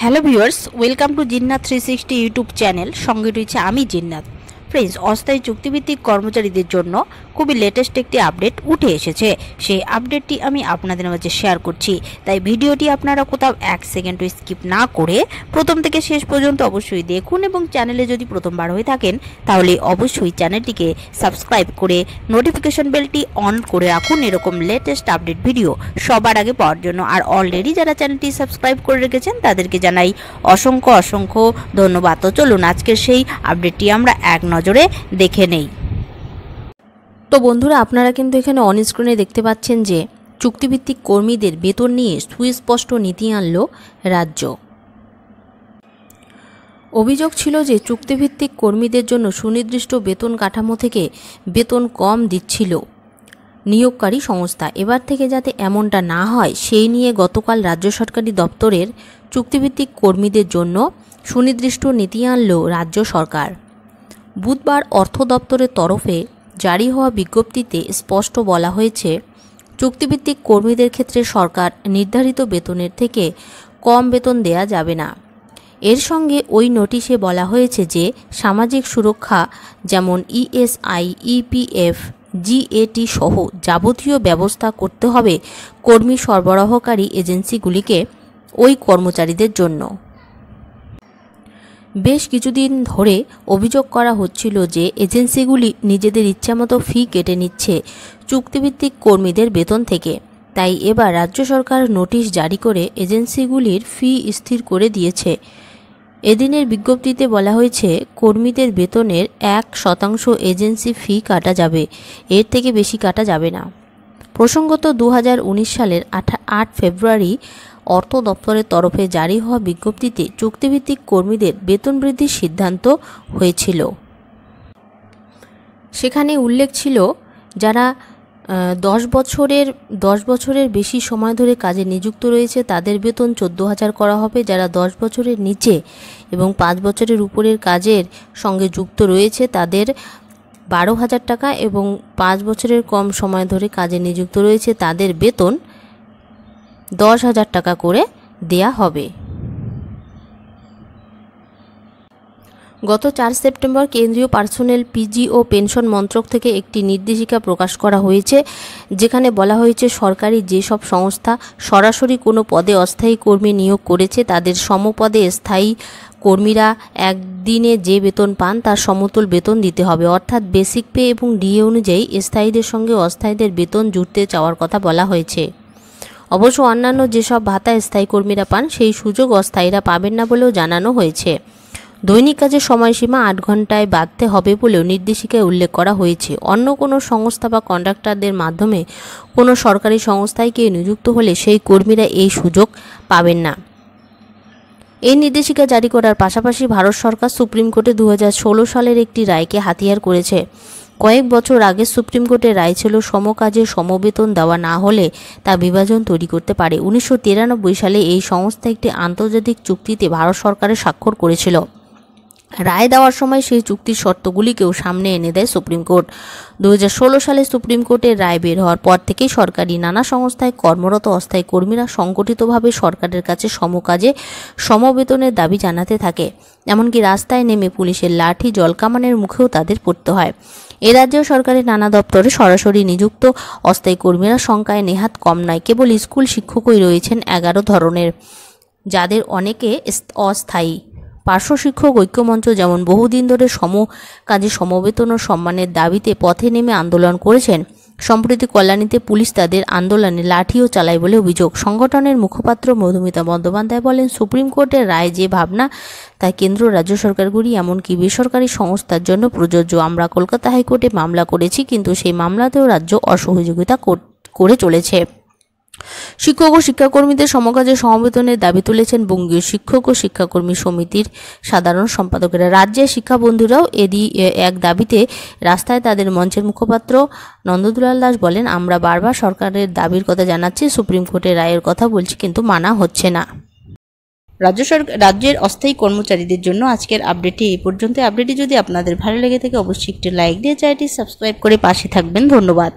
Hello viewers, welcome to Jinnat 360 YouTube channel. সঙ্গে রয়েছে আমি জিন্নাত। ফ্রেন্ডস, অস্থায়ী চুক্তিভিত্তিক কর্মচারীদের জন্য খুবই লেটেস্ট একটি আপডেট উঠে এসেছে। সেই আপডেটটি আমি আপনাদের মাঝে শেয়ার করছি, তাই ভিডিওটি আপনারা কোথাও এক সেকেন্ডও স্কিপ না করে প্রথম থেকে শেষ পর্যন্ত অবশ্যই দেখুন, এবং চ্যানেলে যদি প্রথমবার হয়ে থাকেন তাহলে অবশ্যই চ্যানেলটিকে সাবস্ক্রাইব করে নোটিফিকেশন বেলটি অন করে রাখুন এরকম লেটেস্ট আপডেট ভিডিও সবার আগে পাওয়ার জন্য। আর অলরেডি যারা চ্যানেলটি সাবস্ক্রাইব করে রেখেছেন তাদেরকে জানাই অসংখ্য ধন্যবাদ। তো চলুন আজকের সেই আপডেটটি আমরা এক নজরে দেখে নেই। তো বন্ধুরা, আপনারা কিন্তু এখানে অন স্ক্রিনে দেখতে পাচ্ছেন যে চুক্তিভিত্তিক কর্মীদের বেতন নিয়ে সুস্পষ্ট নীতি আনল রাজ্য। অভিযোগ ছিল যে চুক্তিভিত্তিক কর্মীদের জন্য সুনির্দিষ্ট বেতন কাঠামো থেকে বেতন কম দিচ্ছিল নিয়োগকারী সংস্থা। এবার থেকে যাতে এমনটা না হয় সেই নিয়ে গতকাল রাজ্য সরকারি দপ্তরের চুক্তিভিত্তিক কর্মীদের জন্য সুনির্দিষ্ট নীতি আনল রাজ্য সরকার। বুধবার অর্থ দপ্তরের তরফে জারি হওয়া বিজ্ঞপ্তিতে স্পষ্ট বলা হয়েছে, চুক্তিভিত্তিক কর্মীদের ক্ষেত্রে সরকার নির্ধারিত বেতনের থেকে কম বেতন দেয়া যাবে না। এর সঙ্গে ওই নোটিশে বলা হয়েছে যে সামাজিক সুরক্ষা যেমন ইএসআই, ইপিএফ, জিএটি সহ যাবতীয় ব্যবস্থা করতে হবে কর্মী সরবরাহকারী এজেন্সিগুলিকে ওই কর্মচারীদের জন্য। বেশ কিছুদিন ধরে অভিযোগ করা হচ্ছিল যে এজেন্সিগুলি নিজেদের ইচ্ছামতো ফি কেটে নিচ্ছে চুক্তিভিত্তিক কর্মীদের বেতন থেকে। তাই এবার রাজ্য সরকার নোটিশ জারি করে এজেন্সিগুলির ফি স্থির করে দিয়েছে। এদিনের বিজ্ঞপ্তিতে বলা হয়েছে, কর্মীদের বেতনের 1% এজেন্সি ফি কাটা যাবে, এর থেকে বেশি কাটা যাবে না। প্রসঙ্গত 2019 সালের 8 ফেব্রুয়ারি অর্থ দপ্তরের তরফে জারি হওয়া বিজ্ঞপ্তিতে চুক্তিভিত্তিক কর্মীদের বেতন বৃদ্ধির সিদ্ধান্ত হয়েছিল। সেখানে উল্লেখ ছিল, যারা 10 বছরের বেশি সময় ধরে কাজে নিযুক্ত রয়েছে তাদের বেতন 14,000 করা হবে। যারা 10 বছরের নিচে এবং 5 বছরের উপরের কাজের সঙ্গে যুক্ত রয়েছে তাদের 12,000 টাকা, এবং 5 বছরের কম সময় ধরে কাজে নিযুক্ত রয়েছে তাদের বেতন 10,000 টাকা করে দেয়া হবে। গত 4 সেপ্টেম্বর কেন্দ্রীয় পার্সোনেল, পিজি ও পেনশন মন্ত্রক থেকে একটি নির্দেশিকা প্রকাশ করা হয়েছে, যেখানে বলা হয়েছে সরকারি যেসব সংস্থা সরাসরি কোনো পদে অস্থায়ী কর্মী নিয়োগ করেছে তাদের সমপদে স্থায়ী কর্মীরা একদিনে যে বেতন পান তার সমতুল বেতন দিতে হবে। অর্থাৎ বেসিক পে এবং ডিএ অনুযায়ী স্থায়ীদের সঙ্গে অস্থায়ীদের বেতন জুড়তে চাওয়ার কথা বলা হয়েছে। অবশ্য অন্যান্য যেসব ভাতা স্থায়ী কর্মীরা পান সেই সুযোগ অস্থায়ীরা পাবেন না বলেও জানানো হয়েছে। দৈনিক কাজের সময়সীমা 8 ঘন্টায় বাঁধতে হবে বলেও নির্দেশিকায় উল্লেখ করা হয়েছে। অন্য কোনো সংস্থা বা কন্ট্রাক্টরদের মাধ্যমে কোনো সরকারি সংস্থায় কেউ নিযুক্ত হলে সেই কর্মীরা এই সুযোগ পাবেন না। এই নির্দেশিকা জারি করার পাশাপাশি ভারত সরকার সুপ্রিম কোর্টে 2016 সালের একটি রায়কে হাতিয়ার করেছে। কয়েক বছর আগে সুপ্রিম কোর্টের রায় ছিল সমকাজে সমবেতন দেওয়া না হলে তা বিভাজন তৈরি করতে পারে। 1993 সালে এই সংস্থা একটি আন্তর্জাতিক চুক্তিতে ভারত সরকারের স্বাক্ষর করেছিল। রায় দেওয়ার সময় সেই চুক্তির শর্তগুলিকেও সামনে এনে দেয় সুপ্রিম কোর্ট। 2016 সালে সুপ্রিম কোর্টের রায় বের হওয়ার পর থেকেই সরকারি নানা সংস্থায় কর্মরত অস্থায়ী কর্মীরা সংগঠিতভাবে সরকারের কাছে সমকাজে সমবেতনের দাবি জানাতে থাকে। এমনকি রাস্তায় নেমে পুলিশের লাঠি জলকামানের মুখেও তাদের পড়তে হয়। এ রাজ্যেও সরকারের নানা দপ্তরে সরাসরি নিযুক্ত অস্থায়ী কর্মীরা সংখ্যায় নেহাত কম নয়। কেবল স্কুল শিক্ষকই রয়েছেন 11 ধরনের, যাদের অনেকে অস্থায়ী। পার্শ্ব শিক্ষক ঐক্যমঞ্চ যেমন বহুদিন ধরে কাজে সমবেতন ও সম্মানের দাবিতে পথে নেমে আন্দোলন করেছেন। সম্প্রতি কল্যাণীতে পুলিশ তাদের আন্দোলনে লাঠিও চালায় বলে অভিযোগ। সংগঠনের মুখপাত্র মধুমিতা বন্দ্যোপাধ্যায় বলেন, সুপ্রিম কোর্টের রায় যে ভাবনা তা কেন্দ্র রাজ্য সরকারগুলি এমনকি বেসরকারি সংস্থার জন্য প্রযোজ্য। আমরা কলকাতা হাইকোর্টে মামলা করেছি, কিন্তু সেই মামলাতেও রাজ্য অসহযোগিতা করে চলেছে। শিক্ষক ও শিক্ষাকর্মীদের সমকাজে সমবেতনের দাবি তুলেছেন বঙ্গীয় শিক্ষক ও শিক্ষাকর্মী সমিতির সাধারণ সম্পাদকেরা। রাজ্যের শিক্ষাবন্ধুরাও এক দাবিতে রাস্তায় তাদের মঞ্চের মুখপাত্র নন্দদুলাল দাস বলেন, আমরা বারবার সরকারের দাবির কথা জানাচ্ছি, সুপ্রিম কোর্টের রায়ের কথা বলছি, কিন্তু মানা হচ্ছে না। রাজ্যের অস্থায়ী কর্মচারীদের জন্য আজকের আপডেটটি এই পর্যন্ত। আপডেটটি যদি আপনাদের ভালো লেগে থাকে অবশ্যই একটি লাইক দিয়ে চ্যানেলটি সাবস্ক্রাইব করে পাশে থাকবেন। ধন্যবাদ।